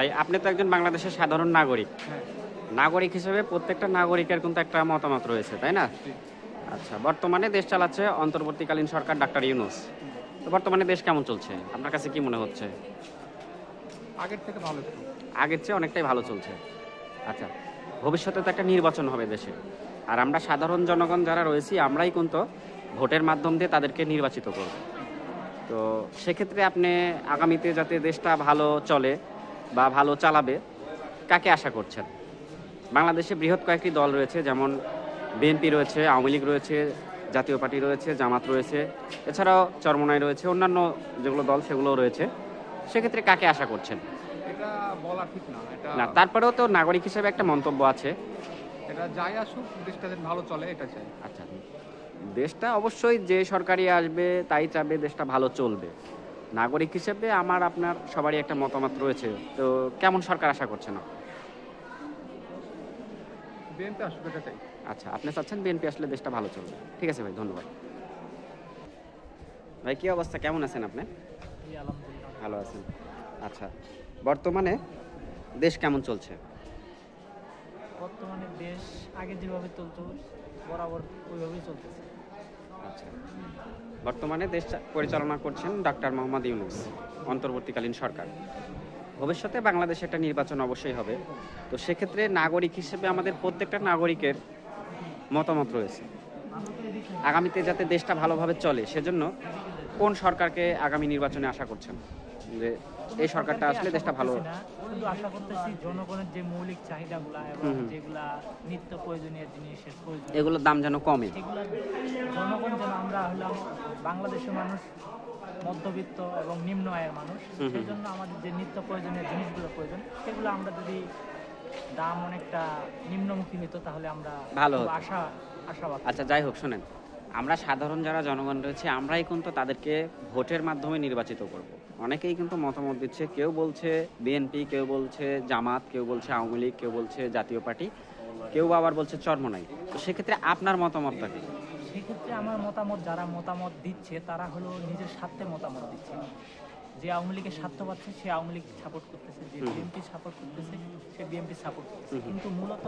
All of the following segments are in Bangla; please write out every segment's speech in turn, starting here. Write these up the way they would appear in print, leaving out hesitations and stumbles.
ভাই আপনি তো একজন বাংলাদেশের সাধারণ নাগরিক। হ্যাঁ। নাগরিক হিসেবে প্রত্যেকটা নাগরিকের কিন্তু একটা মতামত রয়েছে, তাই না? আচ্ছা, বর্তমানে দেশ চালাচ্ছে অন্তর্বর্তীকালীন সরকার ডাক্তার ইউনূস। তো বর্তমানে দেশ কেমন চলছে? আপনার কাছে কি মনে হচ্ছে? আগের থেকে ভালো একটু। আগের চেয়ে অনেকটাই ভালো চলছে। আচ্ছা, ভবিষ্যতে তো একটা নির্বাচন হবে দেশে। আর আমরা সাধারণ জনগণ যারা রয়েছি আমরাই কিন্তু ভোটের মাধ্যম দিয়ে তাদেরকে নির্বাচিত করব। তো সেক্ষেত্রে আপনি আগামীতে যাতে দেশটা ভালো চলে বা ভালো চালাবে, কাকে আশা করছেন? বাংলাদেশে বৃহৎ কয়েকটি দল রয়েছে, যেমন বিএনপি রয়েছে, আওয়ামী লীগ রয়েছে, জাতীয় পার্টি রয়েছে, জামাত রয়েছে, এছাড়াও চরমোনাই রয়েছে, অন্যান্য যেগুলো দল সেগুলোও রয়েছে। সেক্ষেত্রে কাকে আশা করছেন? এটা বলা ঠিক না। না, তারপরেও তো নাগরিক হিসেবে একটা মন্তব্য আছে। এটা যাই আসুক, দেশটা যেন ভালো চলে এটা চাই। আচ্ছা, দেশটা অবশ্যই যে সরকারি আসবে তাই চাবে দেশটা ভালো চলবে। নাগরিক হিসেবে আমার আপনার সবারই একটা মতামত রয়েছে। তো কেমন সরকার আশা করছেন আপনি? বিএনপি আসুক এটা চাই। আচ্ছা, আপনি চাচ্ছেন বিএনপি আসলে দেশটা ভালো চলবে। ঠিক আছে ভাই, ধন্যবাদ। ভাই কি অবস্থা, কেমন আছেন আপনি? ভালো আছেন। আচ্ছা, বর্তমানে দেশ কেমন চলছে? বর্তমানে দেশ আগে যেভাবে চলতো বরাবর ওইভাবেই চলতেছে। আচ্ছা, বর্তমানে দেশ পরিচালনা করছেন ডক্টর মোহাম্মদ ইউনূস, অন্তর্বর্তীকালীন সরকার। ভবিষ্যতে বাংলাদেশে একটা নির্বাচন অবশ্যই হবে। তো সেক্ষেত্রে নাগরিক হিসেবে আমাদের প্রত্যেকটা নাগরিকের মতামত রয়েছে। আগামীতে যাতে দেশটা ভালোভাবে চলে সেজন্য কোন সরকারকে আগামী নির্বাচনে আশা করছেন যে এই সরকারটা আসলে দেশটা ভালো? শুধু আশা করতেছি জনগণের যে মৌলিক চাহিদাগুলা এবং যেগুলা নিত্য প্রয়োজনীয় জিনিসের প্রয়োজন, এগুলোর দাম যেন কমে। এগুলা জনগণ যেন, আমরা হলাম বাংলাদেশের মানুষ মধ্যবিত্ত এবং নিম্ন আয়ের মানুষ, সেই জন্য আমাদের যে নিত্য প্রয়োজনীয় জিনিসগুলো প্রয়োজন সেগুলো আমরা যদি দাম অনেকটা নিম্নমুখী হইতো তাহলে আমরা ভালো খুব হতো। আশাবাদ। আচ্ছা, যাই হোক, শোনেন, আমরা সাধারণ যারা জনগণ রয়েছে আমরাই কিন্তু তাদেরকে ভোটের মাধ্যমে নির্বাচিত করব। অনেকেই কিন্তু মতামত দিচ্ছে, কেউ বলছে বিএনপি, কেউ বলছে জামাত, কেউ বলছে আওয়ামী লীগ, কেউ বলছে জাতীয় পার্টি, কেউ আবার বলছে চরমোনাই। তো সেক্ষেত্রে আপনার মতামতটা কি? সেক্ষেত্রে আমার মতামত, যারা মতামত দিচ্ছে তারা হলো নিজের স্বার্থে মতামত দিচ্ছে। যে আওয়ামী লীগের স্বার্থ পাচ্ছে সে আওয়ামী লীগ সাপোর্ট করতেছে, যে বিএনপি সাপোর্ট করতেছে সে বিএনপি সাপোর্ট করতেছে, কিন্তু মূলত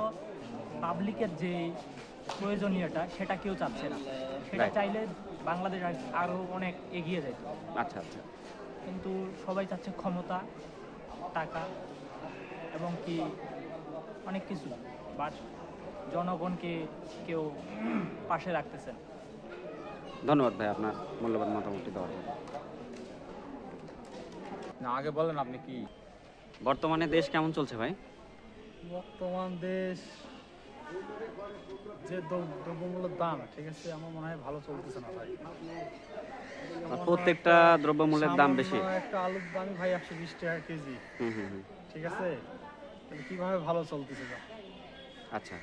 পাবলিকের যে প্রয়োজনীয়টা সেটা কেউ চাচ্ছে না। সেটা Right. চাইলে বাংলাদেশ আরও অনেক এগিয়ে যেত, আচ্ছা আচ্ছা, কিন্তু সবাই চাচ্ছে ক্ষমতা, টাকা এবং কি অনেক কিছু, বাট জনগণকে কেউ পাশে রাখতেছেন। ধন্যবাদ ভাই আপনার মূল্যবান মতামতটি দেওয়ার জন্য। না, আগে বলেন আপনি কি। বর্তমানে দেশ কেমন চলছে ভাই? বর্তমান দেশ যে দ্রব্যমূল্যের দাম, ঠিক আছে, আমার মনে হয় ভালো চলতেছে না ভাই। প্রত্যেকটা দ্রব্যমূল্যের দাম বেশি। সামান্য একটা আলুর দামই ভাই 120 টাকা কেজি, ঠিক আছে, তাহলে কিভাবে ভালো চলতেছে না? আচ্ছা,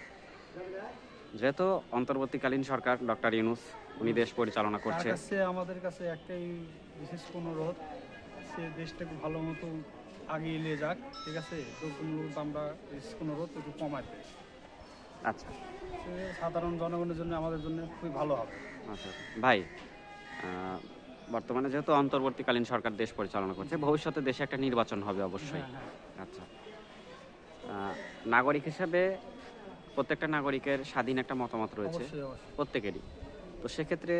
যেহেতু অন্তর্বর্তীকালীন সরকার ডক্টর ইউনূস উনি দেশ পরিচালনা তার করছে, কাছে আমাদের কাছে একটাই বিশেষ অনুরোধ, সে দেশটাকে ভালো মতো আগিয়ে নিয়ে যাক, ঠিক আছে, দ্রব্যমূল্যের দামটা বিশেষ অনুরোধ একটু কমায় দেয়। আচ্ছা সে সাধারণ জনগণের জন্য, আমাদের জন্য খুবই ভালো হবে। আচ্ছা ভাই, বর্তমানে যেহেতু অন্তর্বর্তীকালীন সরকার দেশ পরিচালনা করছে, ভবিষ্যতে দেশে একটা নির্বাচন হবে অবশ্যই। আচ্ছা, নাগরিক হিসেবে প্রত্যেকটা নাগরিকের স্বাধীন একটা মতামত রয়েছে, অবশ্যই অবশ্যই। প্রত্যেকেরই। তো সেক্ষেত্রে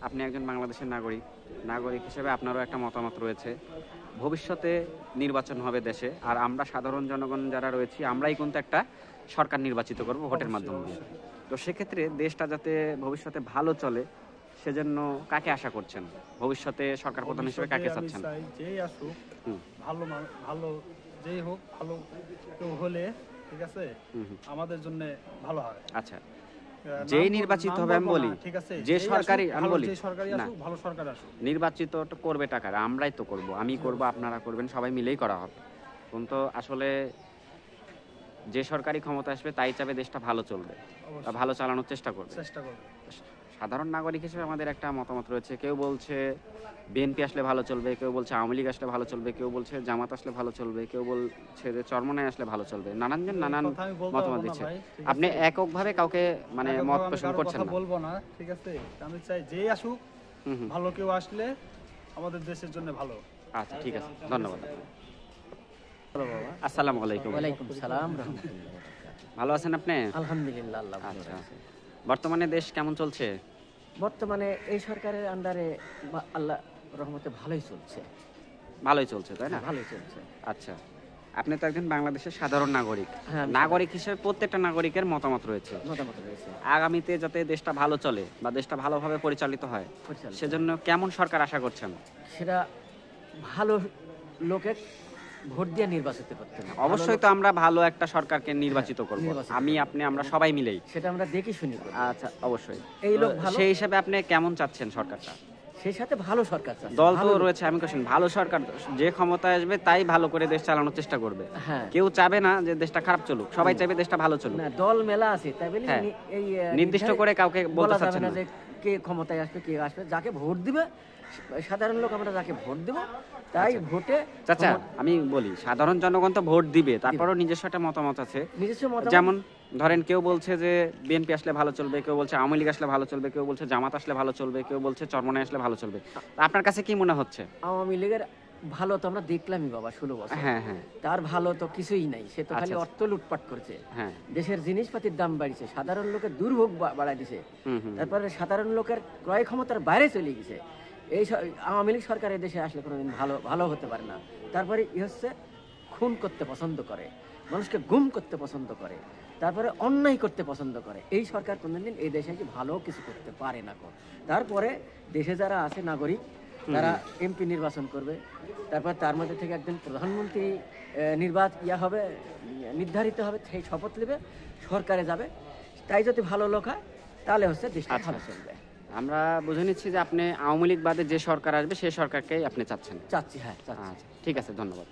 আপনি একজন বাংলাদেশের নাগরিক, নাগরিক হিসেবে আপনারও একটা মতামত রয়েছে। ভবিষ্যতে নির্বাচন হবে দেশে, আর আমরা সাধারণ জনগণ যারা রয়েছি আমরাই কিন্তু একটা সরকার নির্বাচিত করব ভোটের মাধ্যমে দিয়ে। তো সেক্ষেত্রে দেশটা যাতে ভবিষ্যতে ভালো চলে সেজন্য কাকে আশা করছেন? ভবিষ্যতে সরকার প্রধান হিসেবে কাকে ভবিষ্যতে আমি চাচ্ছেন? চাই যেই আসুক, হুম। ভালো যেই হোক, ভালো কেউ হলে, ঠিক আছে, আমাদের জন্য ভালো হয়। আচ্ছা, যেই নির্বাচিত হবে আমি বলি, ঠিক আছে, যে সরকারি আমি বলি যে সরকারি না, আসুক, ভালো সরকার আসুক। নির্বাচিত তো করবে টাকার, আমরাই তো করব, আমি করব, আপনারা করবেন, সবাই মিলেই করা হবে। কিন্তু আসলে যে সরকারি ক্ষমতা আসবে তাই চাবে দেশটা ভালো চলবে বা ভালো চালানোর চেষ্টা করবে। সাধারণ নাগরিক হিসেবে আমাদের একটা মতামত রয়েছে। কেউ বলছে বিএনপি আসলে ভালো চলবে, কেউ বলছে আওয়ামী লীগ আসলে ভালো চলবে, কেউ বলছে জামাত আসলে ভালো চলবে, কেউ বলছে যে চরমোনাই আসলে ভালো চলবে। নানানজন নানান মতামত দিচ্ছে। আপনি এককভাবে কাউকে মানে মত পোষণ করছেন না? বলবো না, ঠিক আছে, আমি চাই যেই আসুক, ভালো কেউ আসলে আমাদের দেশের জন্য ভালো। আচ্ছা, ঠিক আছে, ধন্যবাদ। আসসালামু আলাইকুম। ওয়ালাইকুম সালাম রহমতুল্লাহ। ভালো আছেন আপনি? আলহামদুলিল্লাহ, আল্লাহ ভালো আচ্ছা। রাখছে। বর্তমানে দেশ কেমন চলছে? বর্তমানে এই সরকারের আন্ডারে আল্লাহ রহমতে ভালোই চলছে। ভালোই চলছে, তাই না? ভালোই চলছে। আচ্ছা, আপনি তো একজন বাংলাদেশের সাধারণ নাগরিক। হ্যাঁ, আমি নাগরিক হিসেবে প্রত্যেকটা নাগরিকের মতামত রয়েছে। মতামত রয়েছে। আগামীতে যাতে দেশটা ভালো চলে বা দেশটা ভালোভাবে পরিচালিত হয়, পরিচালিত। সেজন্য কেমন সরকার আশা করছেন? সেটা ভালো লোকে ভোট দিয়ে নির্বাচিত করতে হবে। অবশ্যই তো আমরা ভালো একটা সরকারকে নির্বাচিত করব, নির্বাচিত আমি আপনি আমরা সবাই মিলেই। সেটা আমরা দেখি শুনি করি। আচ্ছা, অবশ্যই। এই লোক তো ভালো। সেই হিসাবে আপনি কেমন চাচ্ছেন সরকারটা? সেই সাথে ভালো সরকার চাচ্ছে। দল তো ভালো লোক। রয়েছে, আমি কোশ্চেন, ভালো সরকার যে ক্ষমতায় আসবে তাই ভালো করে দেশ চালানোর চেষ্টা করবে। হ্যাঁ। কেউ চাবে না যে দেশটা খারাপ চলুক, সবাই চাইবে দেশটা ভালো চলুক। না, দল মেলা আছে, তাই বলে হ্যাঁ। এই নির্দিষ্ট করে কাউকে বলতে বলা যাবে চাচ্ছেন না না। যে কে ক্ষমতায় আসবে, কে আসবে। যাকে ভোট দিবে, সাধারণ লোক আমরা যাকে ভোট দেব, তাই ভোটে চাচা, আমি বলি, সাধারণ জনগণ তো ভোট দিবে, তারপরও নিজস্ব একটা মতামত আছে। নিজস্ব মতামত। যেমন ধরেন, কেউ বলছে যে বিএনপি আসলে ভালো চলবে, কেউ বলছে আওয়ামী লীগ আসলে ভালো চলবে, কেউ বলছে জামাত আসলে ভালো চলবে, কেউ বলছে চরমনাই আসলে ভালো চলবে। তা আপনার কাছে কি মনে হচ্ছে? আওয়ামী লীগের ভালো তো আমরা দেখলামই বাবা 16 বছর। হ্যাঁ, হ্যাঁ, তার ভালো তো কিছুই নাই, সে তো খালি আচ্ছা। অর্থ লুটপাট করছে। হ্যাঁ। দেশের জিনিসপাতির দাম বাড়িছে, সাধারণ লোকের দুর্ভোগ বাড়াই দিছে। হুম, হুম। তারপরে সাধারণ লোকের ক্রয় ক্ষমতার বাইরে চলে গেছে। এই আওয়ামী লীগ সরকার এই দেশে আসলে কোনোদিন ভালো হতে পারে না। তারপরে হচ্ছে খুন করতে পছন্দ করে, মানুষকে গুম করতে পছন্দ করে, তারপরে অন্যায় করতে পছন্দ করে। এই সরকার কোনোদিন এই দেশে কি ভালো কিছু করতে পারে না। তারপরে দেশে যারা আছে নাগরিক, তারা এমপি নির্বাচন করবে, তারপর তার মধ্যে থেকে একজন প্রধানমন্ত্রী নির্ধারিত হবে, সেই শপথ নেবে, সরকারে যাবে। তাই যদি ভালো লোক হয় তাহলে হচ্ছে দেশটা আচ্ছা। ভালো চলবে। আমরা বুঝে নিচ্ছি যে আপনি আওয়ামী লীগ বাদে যে সরকার আসবে সেই সরকারকেই আপনি চাচ্ছেন। চাচ্ছি, হ্যাঁ চাচ্ছি। আচ্ছা, ঠিক আছে, ধন্যবাদ।